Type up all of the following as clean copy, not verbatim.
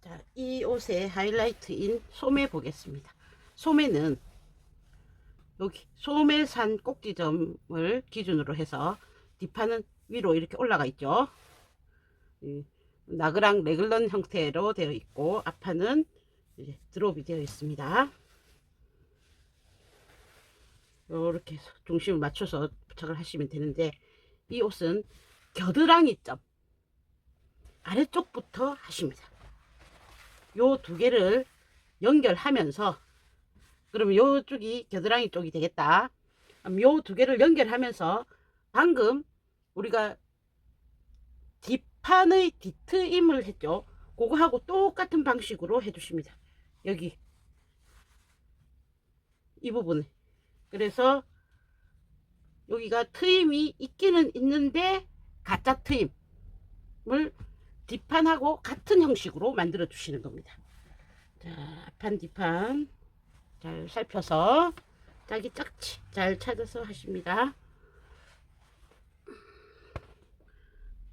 자, 이 옷의 하이라이트인 소매 보겠습니다. 소매는 여기 소매산 꼭지점을 기준으로 해서 뒷판은 위로 이렇게 올라가 있죠. 나그랑 레글런 형태로 되어 있고 앞판은 이제 드롭이 되어 있습니다. 이렇게 중심을 맞춰서 부착을 하시면 되는데, 이 옷은 겨드랑이 점 아래쪽부터 하십니다. 요 두 개를 연결하면서, 그러면 요쪽이 겨드랑이 쪽이 되겠다. 요 두 개를 연결하면서 방금 우리가 뒷판의 뒤트임을 했죠. 그거하고 똑같은 방식으로 해주십니다. 여기 이 부분. 그래서 여기가 트임이 있기는 있는데 가짜 트임을 뒷판하고 같은 형식으로 만들어 주시는 겁니다. 자, 앞판 뒷판 잘 살펴서 자기 짝지 잘 찾아서 하십니다.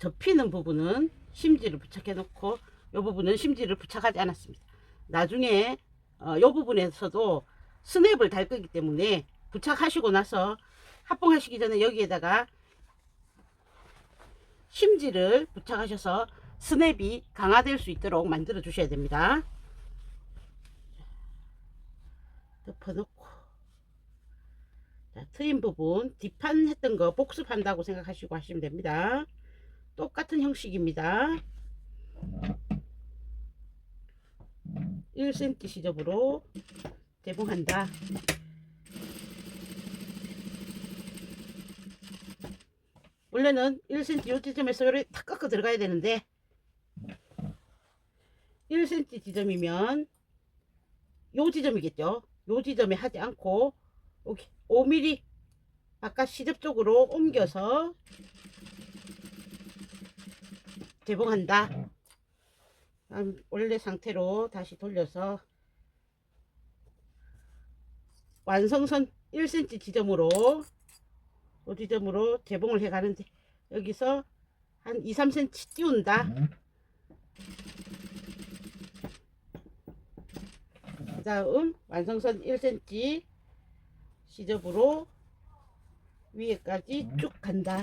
접히는 부분은 심지를 부착해 놓고, 이 부분은 심지를 부착하지 않았습니다. 나중에 이 부분에서도 스냅을 달 거기 때문에 부착하시고 나서 합봉하시기 전에 여기에다가 심지를 부착하셔서 스냅이 강화될 수 있도록 만들어 주셔야 됩니다. 덮어놓고, 자, 트임 부분 뒷판 했던 거 복습한다고 생각하시고 하시면 됩니다. 똑같은 형식입니다. 1cm 시접으로 재봉한다. 원래는 1cm 요 지점에서 이렇게 탁 꺾어 들어가야 되는데, 1cm 지점이면 요 지점이겠죠. 요 지점에 하지 않고 여기 5mm 바깥 시접 쪽으로 옮겨서 재봉한다. 원래 상태로 다시 돌려서 완성선 1cm 지점으로 이 지점으로 재봉을 해 가는데, 여기서 한 2, 3cm 띄운다. 그 다음 완성선 1cm 시접으로 위에까지 쭉 간다.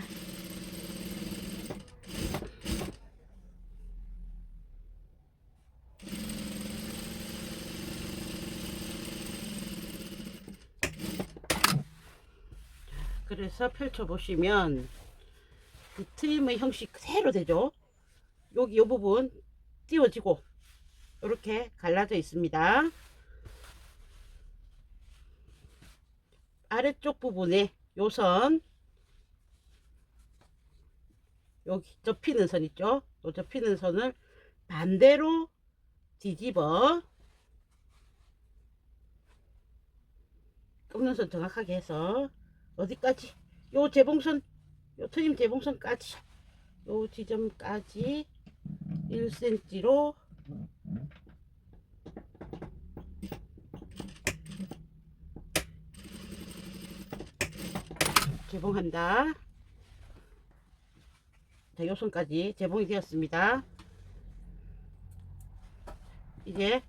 그래서 펼쳐 보시면 그 트림의 형식 그대로 되죠. 여기 이 부분 띄워지고 이렇게 갈라져 있습니다. 아래쪽 부분에 요선, 여기 접히는 선 있죠. 요 접히는 선을 반대로 뒤집어 꺾는 선 정확하게 해서 어디까지, 요 재봉선, 요 트림 재봉선까지, 요 지점까지 1cm로 재봉한다. 자, 요 선까지 재봉이 되었습니다. 이제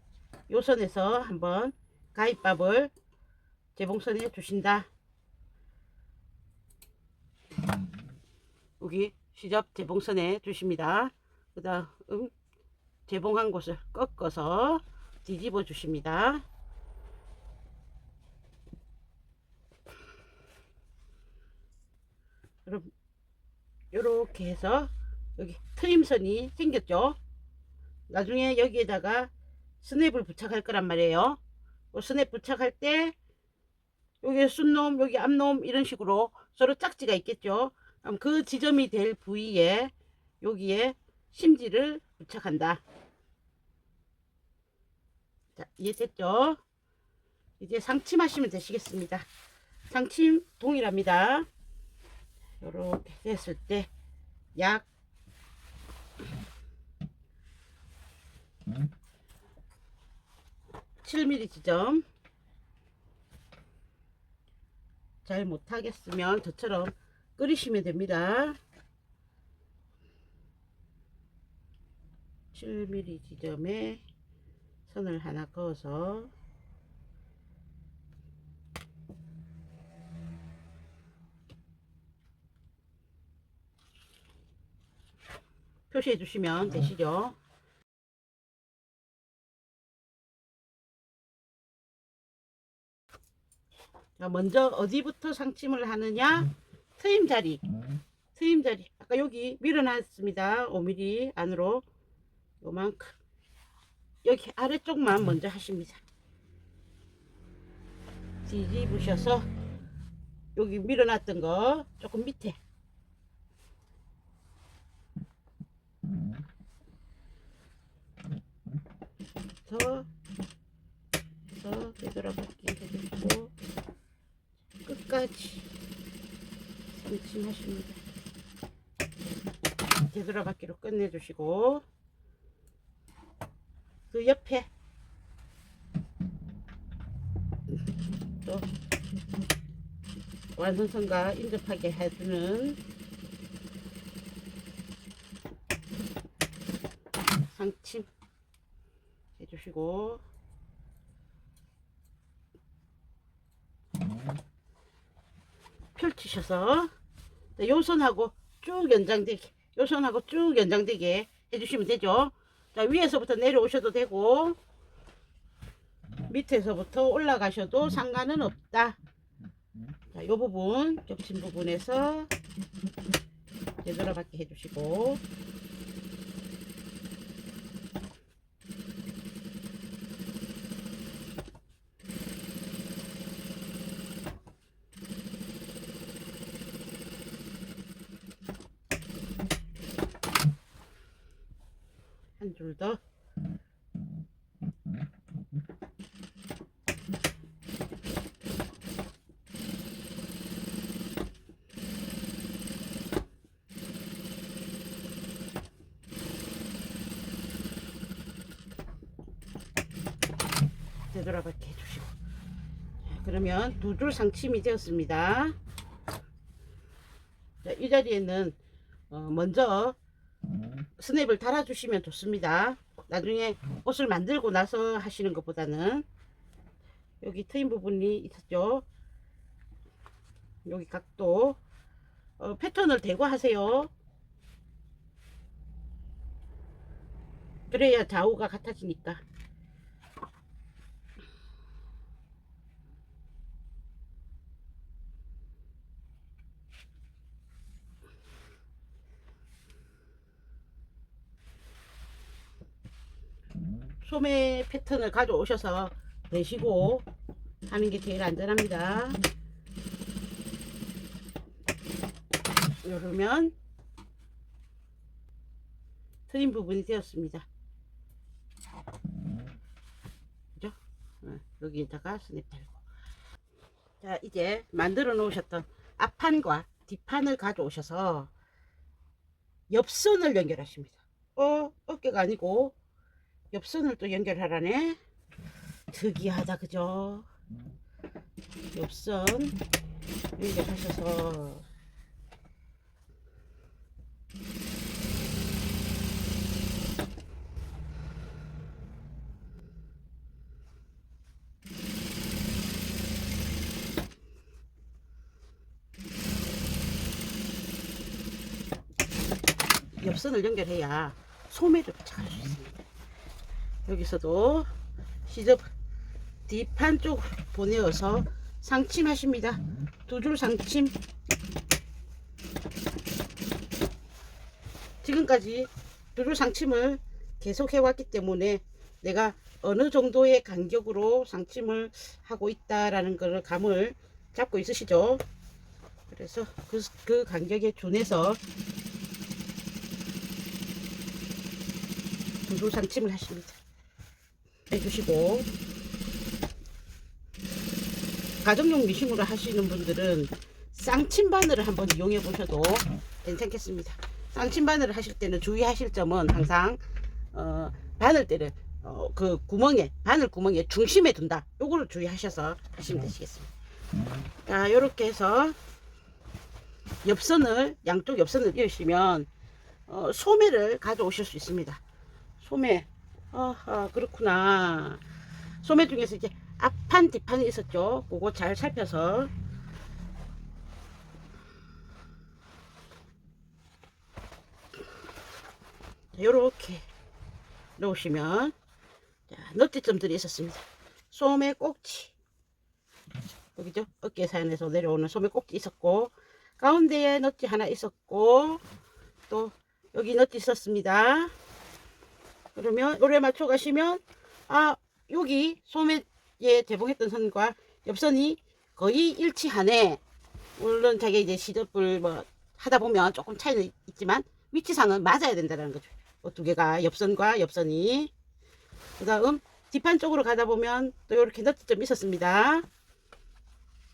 요 선에서 한번 가위밥을 재봉선에 주신다. 여기 시접 재봉선에 주십니다. 그 다음 재봉한 곳을 꺾어서 뒤집어 주십니다. 그럼 이렇게 해서 여기 트림선이 생겼죠. 나중에 여기에다가 스냅을 부착할 거란 말이에요. 스냅 부착할 때 여기 순놈 여기 앞놈 이런 식으로 서로 짝지가 있겠죠. 그럼 그 지점이 될 부위에 여기에 심지를 부착한다. 자, 이해됐죠? 이제 상침하시면 되시겠습니다. 상침 동일합니다. 이렇게 됐을 때 약 7mm 지점, 잘 못하겠으면 저처럼 끓이시면 됩니다. 7mm 지점에 선을 하나 그어서 표시해 주시면 되시죠. 자, 먼저 어디부터 상침을 하느냐? 트임 자리. 트임 자리. 아까 여기 밀어놨습니다. 5mm 안으로 요만큼. 여기 아래쪽만 먼저 하십니다. 뒤집으셔서 여기 밀어놨던 거 조금 밑에 더 되돌아받기 해주시고 끝까지 상침하십니다. 되돌아받기로 끝내주시고 그 옆에 또 완성선과 인접하게 해주는 상침 해주시고 펼치셔서 요선하고 쭉 연장되게 요선하고 쭉 연장되게 해주시면 되죠. 자, 위에서부터 내려오셔도 되고 밑에서부터 올라가셔도 상관은 없다. 자, 요 부분 겹친 부분에서 되돌아받게 해주시고 한 줄 더 되돌아받게 해주시고 자, 그러면 두 줄 상침이 되었습니다. 자, 이 자리에는 먼저 스냅을 달아주시면 좋습니다. 나중에 옷을 만들고 나서 하시는 것보다는 여기 트임 부분이 있었죠. 여기 각도 패턴을 대고 하세요. 그래야 좌우가 같아지니까. 소매 패턴을 가져오셔서 내시고 하는 게 제일 안전합니다. 이러면 트임 부분이 되었습니다. 그죠? 여기에다가 스냅 달고. 자, 이제 만들어 놓으셨던 앞판과 뒷판을 가져오셔서 옆선을 연결하십니다. 어깨가 아니고 옆선을 또 연결하라네. 특이하다, 그죠? 옆선 연결하셔서 옆선을 연결해야 소매를 부착할 수 있습니다. 여기서도 시접 뒷판 쪽 보내어서 상침하십니다. 두 줄 상침. 지금까지 두 줄 상침을 계속 해왔기 때문에 내가 어느 정도의 간격으로 상침을 하고 있다라는 걸 감을 잡고 있으시죠. 그래서 그 간격에 준해서 두 줄 상침을 하십니다. 해주시고 가정용 미싱으로 하시는 분들은 쌍침 바늘을 한번 이용해 보셔도 괜찮겠습니다. 쌍침 바늘을 하실 때는 주의하실 점은 항상 바늘대를 그 구멍에 바늘 구멍에 중심에 둔다. 요거를 주의하셔서 하시면 되시겠습니다. 자, 요렇게 해서 옆선을 양쪽 옆선을 이으시면 소매를 가져오실 수 있습니다. 소매 아하, 그렇구나. 소매 중에서 이제 앞판, 뒷판이 있었죠. 그거 잘 살펴서 요렇게 넣으시면, 자, 넛지점들이 있었습니다. 소매 꼭지, 여기죠. 어깨 사이에서 내려오는 소매 꼭지 있었고, 가운데에 넛지 하나 있었고, 또 여기 넛지 있었습니다. 그러면 요래 맞춰 가시면, 아, 여기 소매에 재봉했던 선과 옆선이 거의 일치하네. 물론 자기 이제 시접을 뭐 하다 보면 조금 차이는 있지만 위치상은 맞아야 된다는 거죠. 두 개가 옆선과 옆선이. 그 다음 뒷판 쪽으로 가다 보면 또 이렇게 너트점 있었습니다.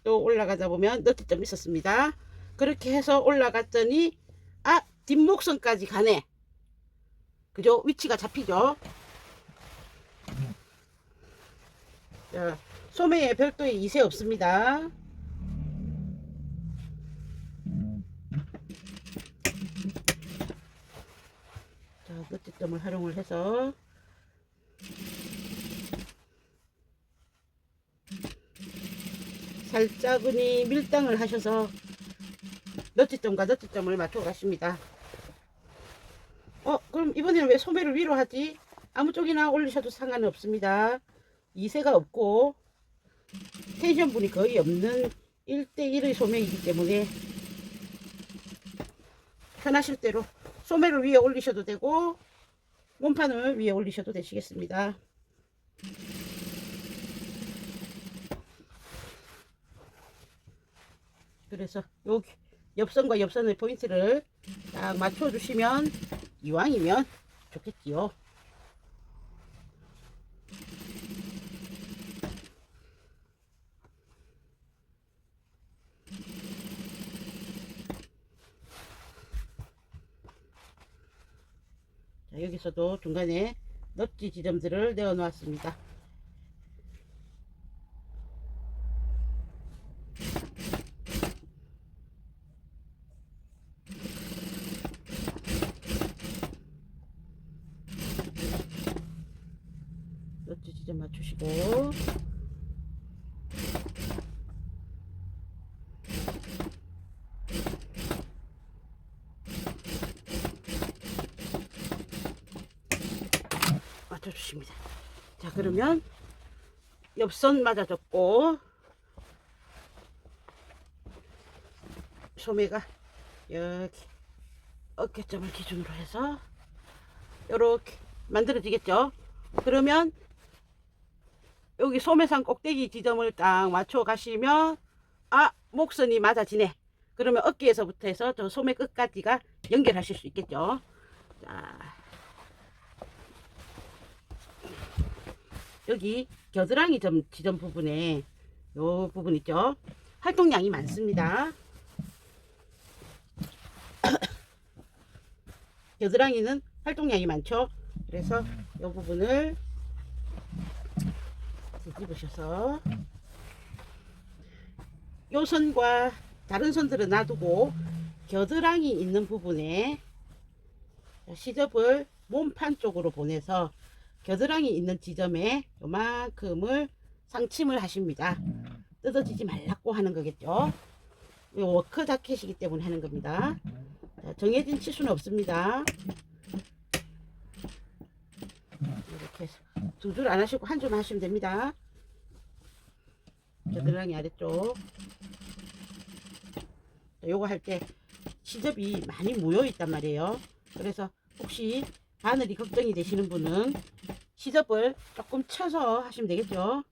또 올라가다 보면 너트점 있었습니다. 그렇게 해서 올라갔더니, 아, 뒷목선까지 가네. 그죠? 위치가 잡히죠. 자, 소매에 별도의 이세 없습니다. 자, 너트점을 활용을 해서 살짝은이 밀당을 하셔서 너트점과 너트점을 맞춰 가십니다. 그럼 이번에는 왜 소매를 위로 하지? 아무 쪽이나 올리셔도 상관은 없습니다. 이세가 없고 텐션 분이 거의 없는 1대1의 소매이기 때문에 편하실 대로 소매를 위에 올리셔도 되고 몸판을 위에 올리셔도 되시겠습니다. 그래서 여기 옆선과 옆선의 포인트를 딱 맞춰 주시면 이왕이면 좋겠지요. 자, 여기서도 중간에 넛지 지점들을 내어 놓았습니다. 넛지 지점 맞추시고, 맞춰주십니다. 자, 그러면 옆선 맞아줬고 소매가 여기 어깨점을 기준으로 해서 이렇게 만들어지겠죠. 그러면 여기 소매상 꼭대기 지점을 딱 맞춰 가시면, 아, 목선이 맞아지네. 그러면 어깨에서부터 해서 저 소매 끝까지가 연결하실 수 있겠죠. 자, 여기 겨드랑이 지점 부분에 요 부분 있죠. 활동량이 많습니다. 겨드랑이는 활동량이 많죠. 그래서 이 부분을 뒤집으셔서 요 선과 다른 선들은 놔두고 겨드랑이 있는 부분에 시접을 몸판 쪽으로 보내서 겨드랑이 있는 지점에 요만큼을 상침을 하십니다. 뜯어지지 말라고 하는 거겠죠. 워크 자켓이기 때문에 하는 겁니다. 자, 정해진 치수는 없습니다. 이렇게 해서 두 줄 안 하시고 한 줄만 하시면 됩니다. 겨드랑이 아래쪽. 요거 할 때 시접이 많이 모여 있단 말이에요. 그래서 혹시 바늘이 걱정이 되시는 분은 시접을 조금 쳐서 하시면 되겠죠.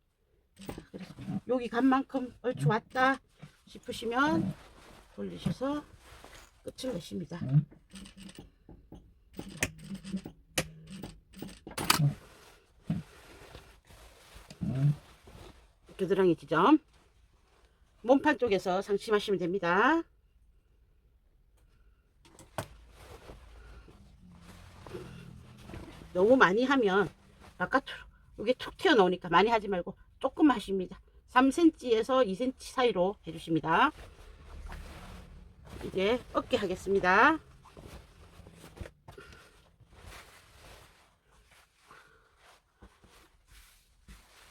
그래서 여기 간 만큼 얼추 왔다 싶으시면 돌리셔서 끝을 내십니다. 겨드랑이 지점 몸판 쪽에서 상심하시면 됩니다. 너무 많이 하면 바깥으로 이게 툭 튀어나오니까 많이 하지 말고 조금 하십니다. 3cm에서 2cm 사이로 해주십니다. 이제 어깨 하겠습니다.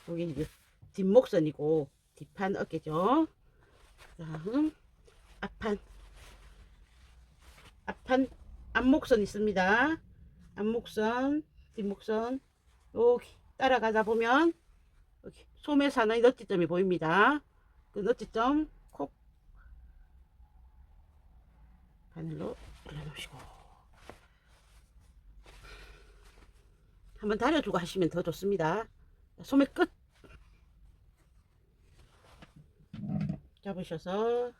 여기 이제 뒷목선이고 뒷판 어깨죠. 다음 앞판 앞목선 있습니다. 앞목선, 뒷목선 여기 따라가다 보면 여기 소매 사나이 넛지점이 보입니다. 그 넛지점 콕 바늘로 올려놓으시고 한번 다려주고 하시면 더 좋습니다. 소매 끝 잡으셔서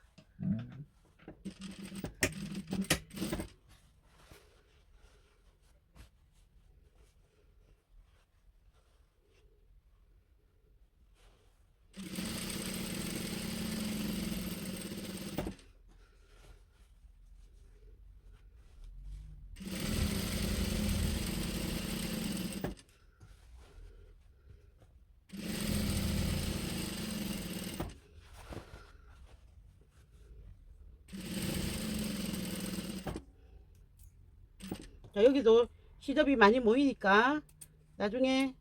자, 여기도 시접이 많이 모이니까 나중에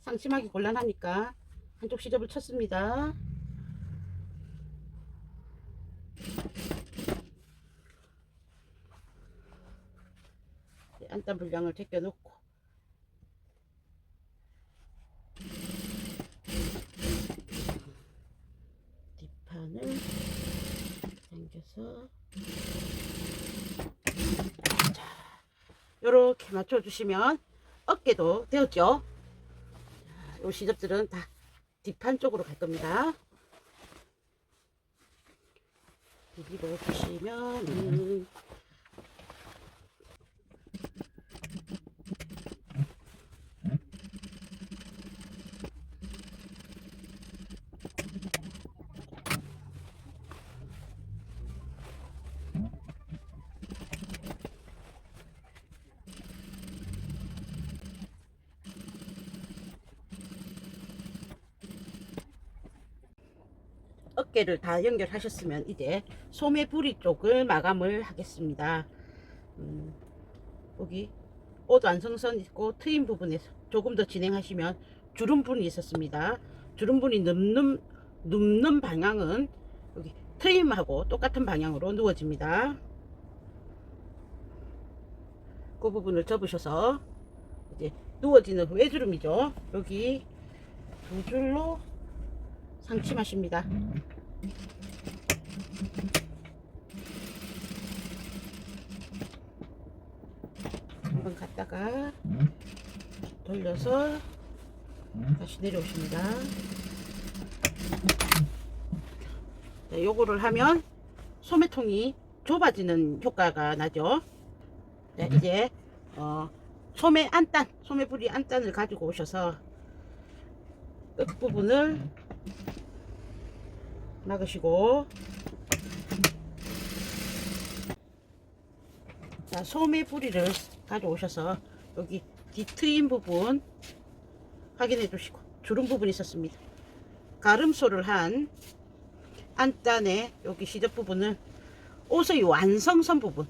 상심하기 곤란하니까 한쪽 시접을 쳤습니다. 안단 분량을 제껴 놓고 뒷판을 당겨서 요렇게 맞춰 주시면 어깨도 되었죠. 요 시접들은 다 뒷판 쪽으로 갈 겁니다. 뒤집어 주시면 어깨를 다 연결하셨으면 이제 소매 부리 쪽을 마감을 하겠습니다. 여기 옷 완성선 있고 트임 부분에서 조금 더 진행하시면 주름분이 있었습니다. 주름분이 눕는 방향은 여기 트임하고 똑같은 방향으로 누워집니다. 그 부분을 접으셔서 이제 누워지는 외주름이죠. 여기 두 줄로 상침하십니다. 한번 갔다가 돌려서 다시 내려오십니다. 자, 요거를 하면 소매통이 좁아지는 효과가 나죠. 자, 이제 소매 안단, 소매 부리 안단을 가지고 오셔서 끝부분을 막으시고, 자, 소매 부리를 가져오셔서 여기 뒤트임 부분 확인해 주시고, 주름 부분이 있었습니다. 가름소를 한 안단의 여기 시접 부분을 옷의 완성선 부분,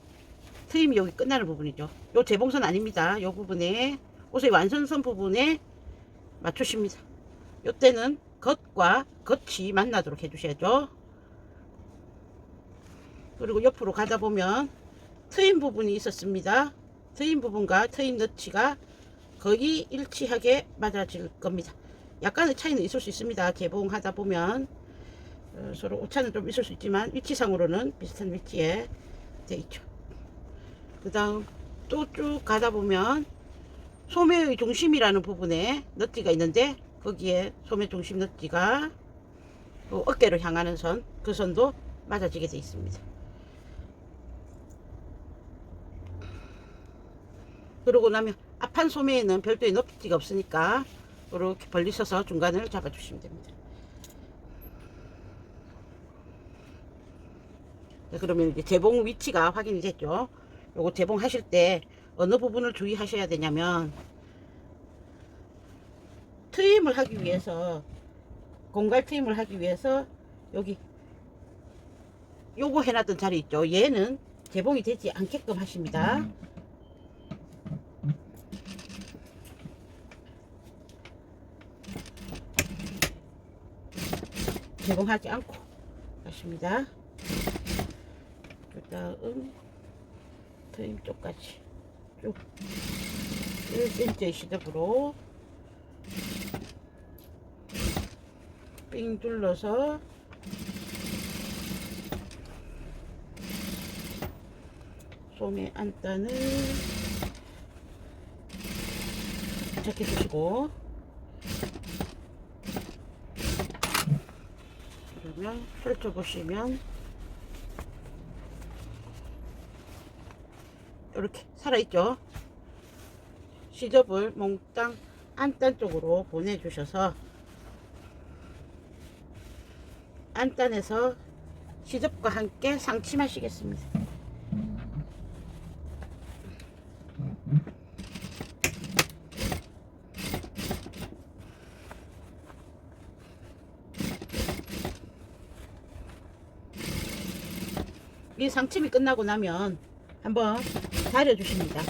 트임이 여기 끝나는 부분이죠. 요 재봉선 아닙니다. 요 부분에 옷의 완성선 부분에 맞추십니다. 요때는 겉과 겉이 만나도록 해주셔야죠. 그리고 옆으로 가다 보면 트임 부분이 있었습니다. 트임 부분과 트임 너치가 거의 일치하게 맞아질 겁니다. 약간의 차이는 있을 수 있습니다. 개봉하다 보면 서로 오차는 좀 있을 수 있지만 위치상으로는 비슷한 위치에 되어 있죠. 그 다음 또 쭉 가다 보면 소매의 중심이라는 부분에 너티가 있는데, 거기에 소매 중심 너티가 어깨로 향하는 선, 그 선도 맞아지게 되어 있습니다. 그러고 나면 앞판 소매에는 별도의 너티가 없으니까 이렇게 벌리셔서 중간을 잡아주시면 됩니다. 네, 그러면 이제 재봉 위치가 확인이 됐죠. 요거 재봉 하실 때 어느 부분을 주의하셔야 되냐면, 트임을 하기 위해서, 공갈 트임을 하기 위해서 여기 요거 해놨던 자리 있죠. 얘는 재봉이 되지 않게끔 하십니다. 제공하지 않고 하십니다. 그 다음 트임 쪽까지 쭉 1cm의 시접으로 삥 둘러서 소매 안단을 부착해 주시고, 그러면 펼쳐 보시면 이렇게 살아있죠. 시접을 몽땅 안단 쪽으로 보내주셔서 안단에서 시접과 함께 상침하시겠습니다. 이 상침이 끝나고 나면 한번 다려 주십니다.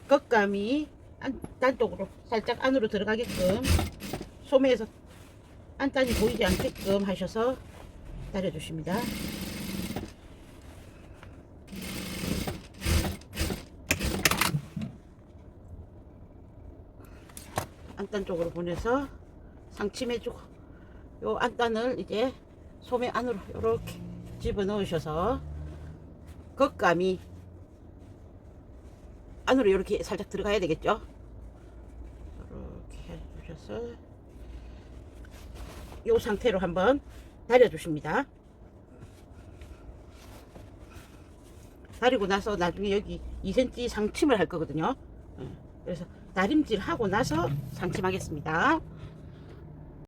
겉감이 안단 쪽으로 살짝 안으로 들어가게끔, 소매에서 안단이 보이지 않게끔 하셔서 다려 주십니다. 안단 쪽으로 보내서 상침해주고, 요 안단을 이제 소매 안으로 이렇게 집어 넣으셔서 겉감이 안으로 이렇게 살짝 들어가야 되겠죠. 이렇게 해주셔서 이 상태로 한번 다려 주십니다. 다리고 나서 나중에 여기 2cm 상침을 할 거거든요. 그래서 다림질 하고 나서 상침하겠습니다.